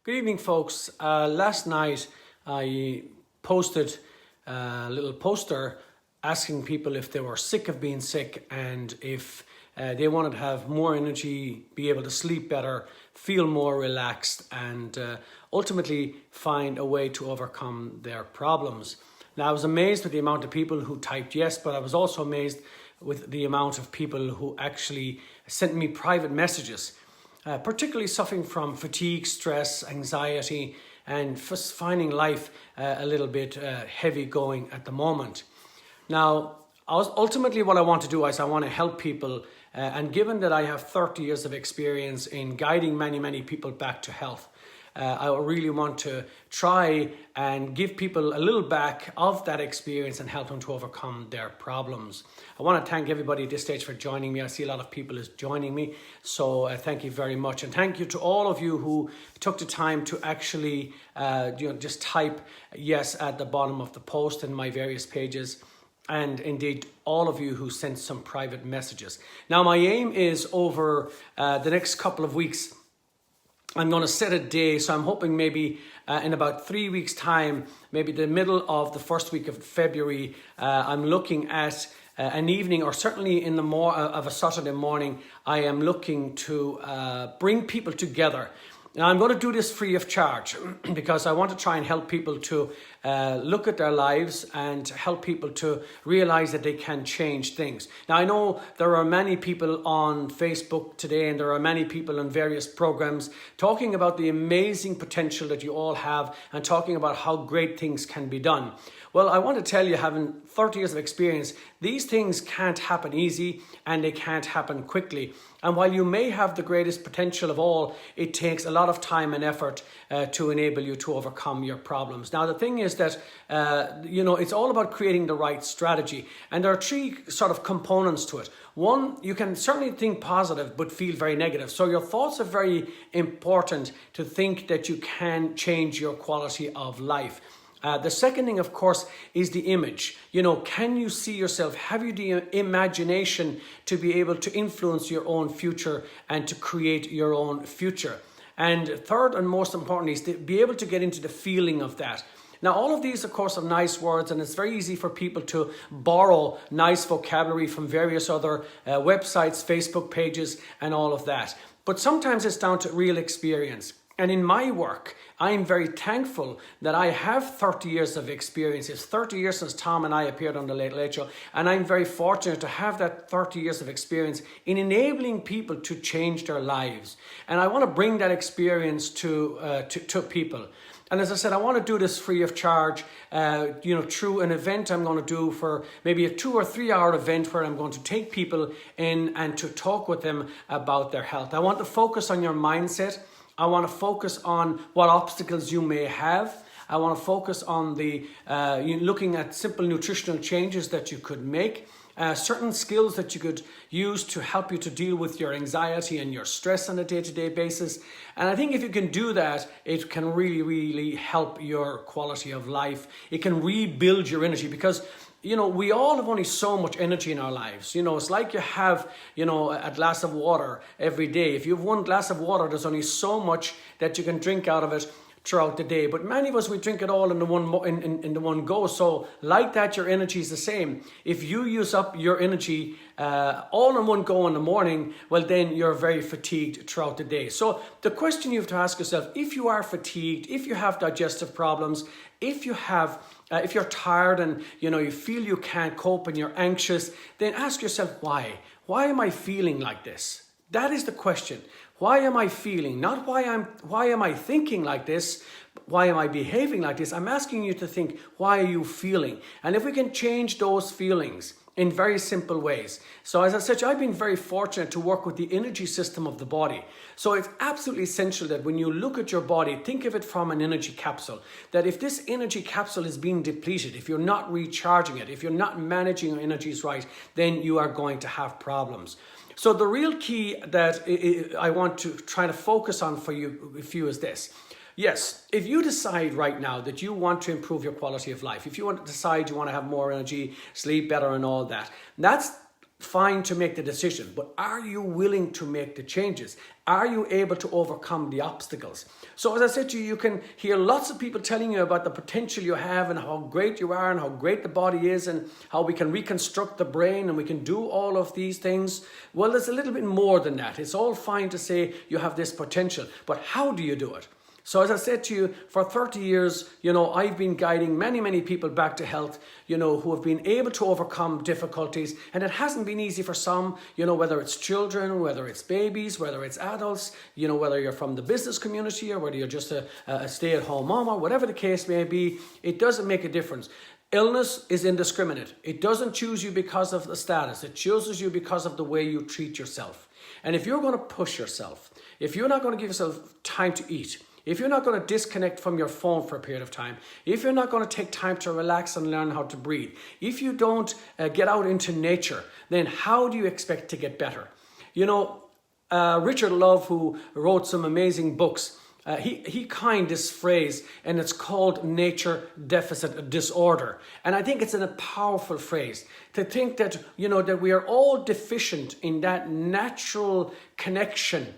Good evening, folks. Last night I posted a little poster asking people if they were sick of being sick and if they wanted to have more energy, be able to sleep better, feel more relaxed, and ultimately find a way to overcome their problems. Now, I was amazed with the amount of people who typed yes, but I was also amazed with the amount of people who actually sent me private messages. Particularly suffering from fatigue, stress, anxiety, and just finding life a little bit heavy going at the moment. Now, ultimately what I want to do is I want to help people, and given that I have 30 years of experience in guiding many people back to health, I really want to try and give people a little back of that experience and help them to overcome their problems. I want to thank everybody at this stage for joining me. I see a lot of people is joining me, so thank you very much. And thank you to all of you who took the time to actually just type yes at the bottom of the post in my various pages. And indeed, all of you who sent some private messages. Now, my aim is over the next couple of weeks, I'm going to set a day, so I'm hoping maybe in about 3 weeks' time, maybe the middle of the first week of February, I'm looking at an evening, or certainly in the of a Saturday morning, I am looking to bring people together. Now, I'm going to do this free of charge because I want to try and help people to look at their lives and help people to realize that they can change things. Now, I know there are many people on Facebook today, and there are many people on various programs talking about the amazing potential that you all have and talking about how great things can be done. Well, I want to tell you, having 30 years of experience, these things can't happen easy and they can't happen quickly. And while you may have the greatest potential of all, it takes a lot of time and effort to enable you to overcome your problems. Now, the thing is that, it's all about creating the right strategy. And there are three sort of components to it. One, you can certainly think positive but feel very negative. So your thoughts are very important to think that you can change your quality of life. The second thing, of course, is the image. Can you see yourself? Have you the imagination to be able to influence your own future and to create your own future? And third and most importantly is to be able to get into the feeling of that. Now, all of these, of course, are nice words, and it's very easy for people to borrow nice vocabulary from various other websites, Facebook pages, and all of that. But sometimes it's down to real experience. And in my work, I am very thankful that I have 30 years of experience. It's 30 years since Tom and I appeared on The Late Late Show. And I'm very fortunate to have that 30 years of experience in enabling people to change their lives. And I want to bring that experience to people. And as I said, I want to do this free of charge, through an event I'm going to do for maybe a 2 or 3 hour event where I'm going to take people in and to talk with them about their health. I want to focus on your mindset. I want to focus on what obstacles you may have. I want to focus on looking at simple nutritional changes that you could make, certain skills that you could use to help you to deal with your anxiety and your stress on a day-to-day basis. And I think if you can do that, it can really help your quality of life. It can rebuild your energy because we all have only so much energy in our lives. It's like you have, a glass of water every day. If you have one glass of water, there's only so much that you can drink out of it throughout the day. But many of us, we drink it all in the one go. So like that, your energy is the same. If you use up your energy all in one go in the morning, well, then you're very fatigued throughout the day. So the question you have to ask yourself, if you are fatigued, if you have digestive problems, if you're tired and you feel you can't cope and you're anxious, then ask yourself why. Why am I feeling like this? That is the question. Why am I feeling? Not why am I thinking like this? Why am I behaving like this? I'm asking you to think, why are you feeling? And if we can change those feelings in very simple ways. So as I said, I've been very fortunate to work with the energy system of the body. So it's absolutely essential that when you look at your body, think of it from an energy capsule. That if this energy capsule is being depleted, if you're not recharging it, if you're not managing your energies right, then you are going to have problems. So the real key that I want to try to focus on for you is this. Yes, if you decide right now that you want to improve your quality of life, if you want to decide you want to have more energy, sleep better and all that, that's fine to make the decision, but are you willing to make the changes? Are you able to overcome the obstacles? So as I said to you, you can hear lots of people telling you about the potential you have and how great you are and how great the body is and how we can reconstruct the brain and we can do all of these things. Well, there's a little bit more than that. It's all fine to say you have this potential, but how do you do it? So as I said to you, for 30 years, I've been guiding many people back to health, who have been able to overcome difficulties. And it hasn't been easy for some, whether it's children, whether it's babies, whether it's adults, whether you're from the business community or whether you're just a stay-at-home mom or whatever the case may be, it doesn't make a difference. Illness is indiscriminate. It doesn't choose you because of the status. It chooses you because of the way you treat yourself. And if you're going to push yourself, if you're not going to give yourself time to eat, if you're not going to disconnect from your phone for a period of time, if you're not going to take time to relax and learn how to breathe, if you don't get out into nature, then how do you expect to get better? Richard Love, who wrote some amazing books, he coined this phrase, and it's called nature deficit disorder. And I think it's a powerful phrase to think that, that we are all deficient in that natural connection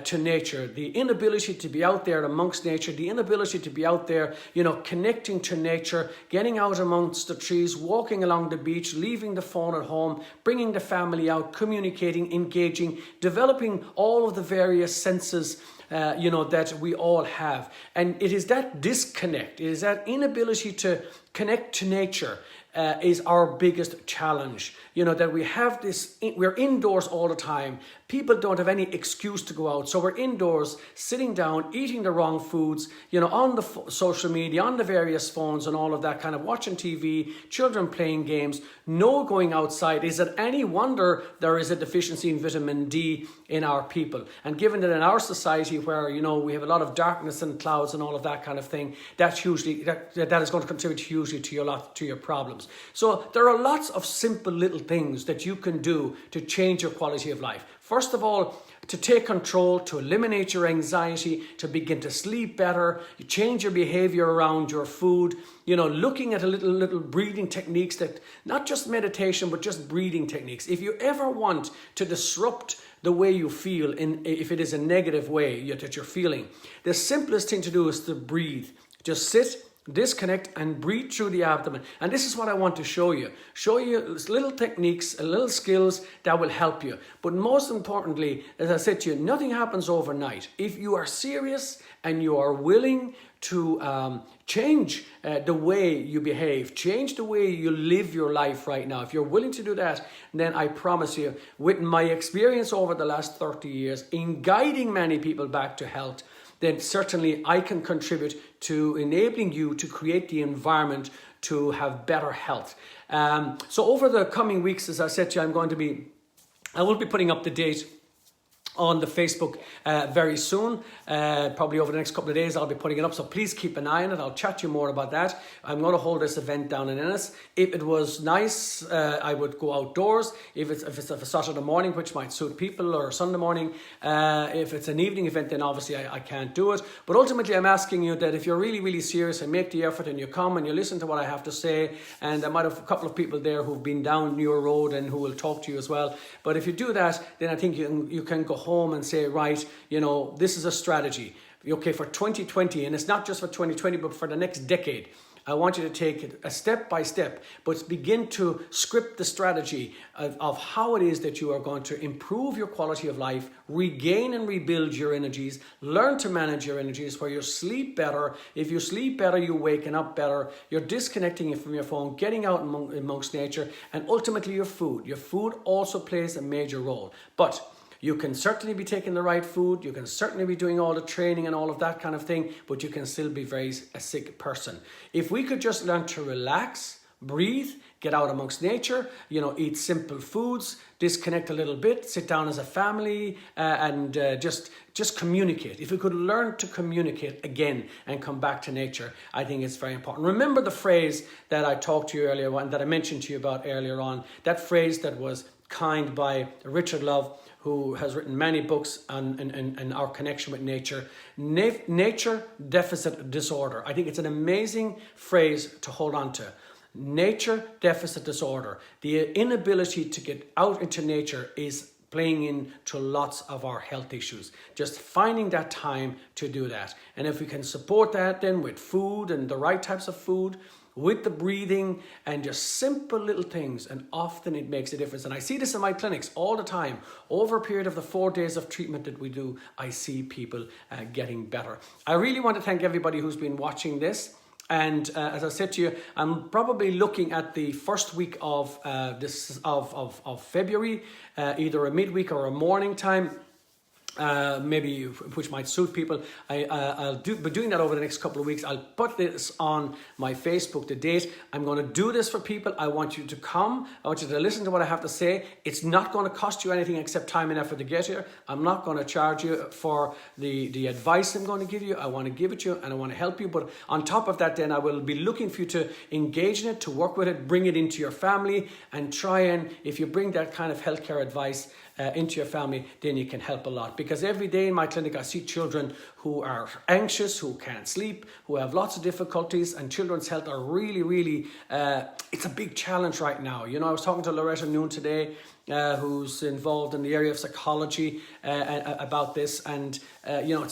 to nature, the inability to be out there amongst nature, the inability to be out there, connecting to nature, getting out amongst the trees, walking along the beach, leaving the phone at home, bringing the family out, communicating, engaging, developing all of the various senses that we all have. And it is that disconnect, it is that inability to connect to nature is our biggest challenge. That we have this, we're indoors all the time. People don't have any excuse to go out. So we're indoors, sitting down, eating the wrong foods, on the social media, on the various phones and all of that kind of watching TV, children playing games, no going outside. Is it any wonder there is a deficiency in vitamin D in our people? And given that in our society where, we have a lot of darkness and clouds and all of that kind of thing, that is going to contribute hugely to your problems. So there are lots of simple little things that you can do to change your quality of life. First of all, to take control, to eliminate your anxiety, to begin to sleep better, you change your behavior around your food, looking at a little breathing techniques, that not just meditation, but just breathing techniques. If you ever want to disrupt the way you feel, if it is a negative way that you're feeling, the simplest thing to do is to breathe. Just sit, disconnect and breathe through the abdomen. And this is what I want to show you little techniques, little skills that will help you. But most importantly, as I said to you, nothing happens overnight. If you are serious and you are willing to change the way you behave, change the way you live your life right now, if you're willing to do that, then I promise you, with my experience over the last 30 years in guiding many people back to health, then certainly I can contribute to enabling you to create the environment to have better health. So over the coming weeks, as I said to you, I will be putting up the date on the Facebook very soon. Probably over the next couple of days I'll be putting it up, so please keep an eye on it. I'll chat to you more about that. I'm going to hold this event down in Ennis. If it was nice, I would go outdoors. If it's a Saturday morning, which might suit people, or a Sunday morning, if it's an evening event, then obviously I can't do it. But ultimately I'm asking you that if you're really serious and make the effort and you come and you listen to what I have to say, and I might have a couple of people there who've been down your road and who will talk to you as well. But if you do that, then I think you can go home and say, right, this is a strategy. Okay, for 2020, and it's not just for 2020, but for the next decade, I want you to take it a step by step, but begin to script the strategy of how it is that you are going to improve your quality of life, regain and rebuild your energies, learn to manage your energies, where you sleep better. If you sleep better, you're waking up better, you're disconnecting from your phone, getting out amongst nature, and ultimately your food. Your food also plays a major role. But you can certainly be taking the right food, you can certainly be doing all the training and all of that kind of thing, but you can still be a sick person. If we could just learn to relax, breathe, get out amongst nature, eat simple foods, disconnect a little bit, sit down as a family, and just communicate. If we could learn to communicate again and come back to nature, I think it's very important. Remember the phrase that I talked to you earlier on, that I mentioned to you about earlier on, that phrase that was coined by Richard Love, who has written many books on our connection with nature. Nature deficit disorder. I think it's an amazing phrase to hold on to. nature deficit disorder, the inability to get out into nature, is playing into lots of our health issues. Just finding that time to do that. And if we can support that then with food and the right types of food, with the breathing and just simple little things, and often it makes a difference. And I see this in my clinics all the time. Over a period of the 4 days of treatment that we do, I see people getting better. I really want to thank everybody who's been watching this. And as I said to you, I'm probably looking at the first week of February, either a midweek or a morning time. Maybe which might suit people. I'll be doing that over the next couple of weeks. I'll put this on my Facebook, the date. I'm going to do this for people. I want you to come. I want you to listen to what I have to say. It's not going to cost you anything except time and effort to get here. I'm not going to charge you for the advice I'm going to give you. I want to give it to you and I want to help you. But on top of that, then I will be looking for you to engage in it, to work with it, bring it into your family, and try and, if you bring that kind of healthcare advice into your family, then you can help a lot. Because every day in my clinic I see children who are anxious, who can't sleep, who have lots of difficulties, and children's health are really, it's a big challenge right now. You know, I was talking to Loretta Noon today, who's involved in the area of psychology about this, and you know,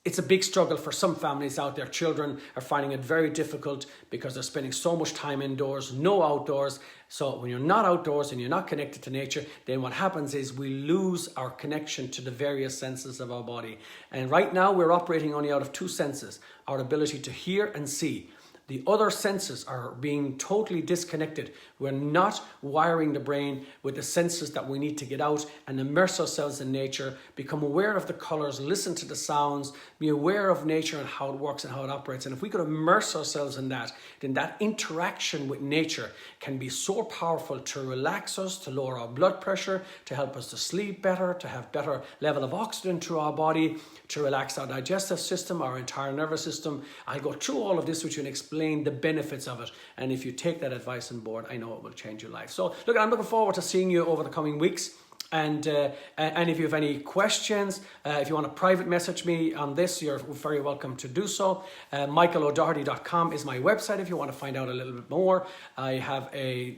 it's a big struggle for some families out there. Children are finding it very difficult because they're spending so much time indoors, no outdoors. So when you're not outdoors and you're not connected to nature, then what happens is we lose our connection to the various senses of our body. And right now we're operating only out of 2 senses, our ability to hear and see. The other senses are being totally disconnected. We're not wiring the brain with the senses that we need to get out and immerse ourselves in nature, become aware of the colors, listen to the sounds, be aware of nature and how it works and how it operates. And if we could immerse ourselves in that, then that interaction with nature can be so powerful to relax us, to lower our blood pressure, to help us to sleep better, to have better level of oxygen through our body, to relax our digestive system, our entire nervous system. I'll go through all of this with you and explain the benefits of it, and if you take that advice on board, I know it will change your life. So look, I'm looking forward to seeing you over the coming weeks. And if you have any questions, if you want to private message me on this, you're very welcome to do so. michaelodoherty.com is my website if you want to find out a little bit more. I have a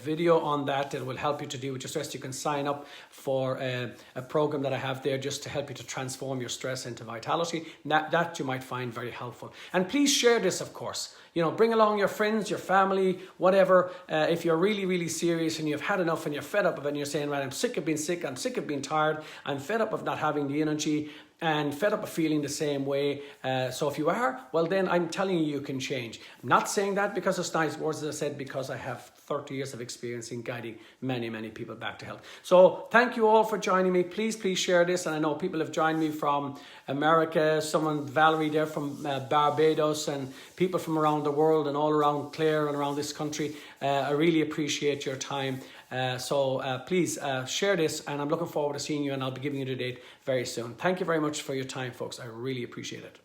video on that will help you to deal with your stress. You can sign up for a program that I have there just to help you to transform your stress into vitality. That you might find very helpful. And please share this, of course. You know, bring along your friends, your family, whatever. If you're really serious and you've had enough and you're fed up of it and you're saying, right, I'm sick of being sick, I'm sick of being tired, I'm fed up of not having the energy and fed up of feeling the same way. So if you are, well then I'm telling you, you can change. I'm not saying that because it's nice words, as I said, because I have 30 years of experience in guiding many people back to health. So thank you all for joining me. Please share this. And I know people have joined me from America, Valerie there from Barbados, and people from around the world and all around Clare and around this country. I really appreciate your time. So please share this, and I'm looking forward to seeing you, and I'll be giving you the date very soon. Thank you very much for your time, folks. I really appreciate it.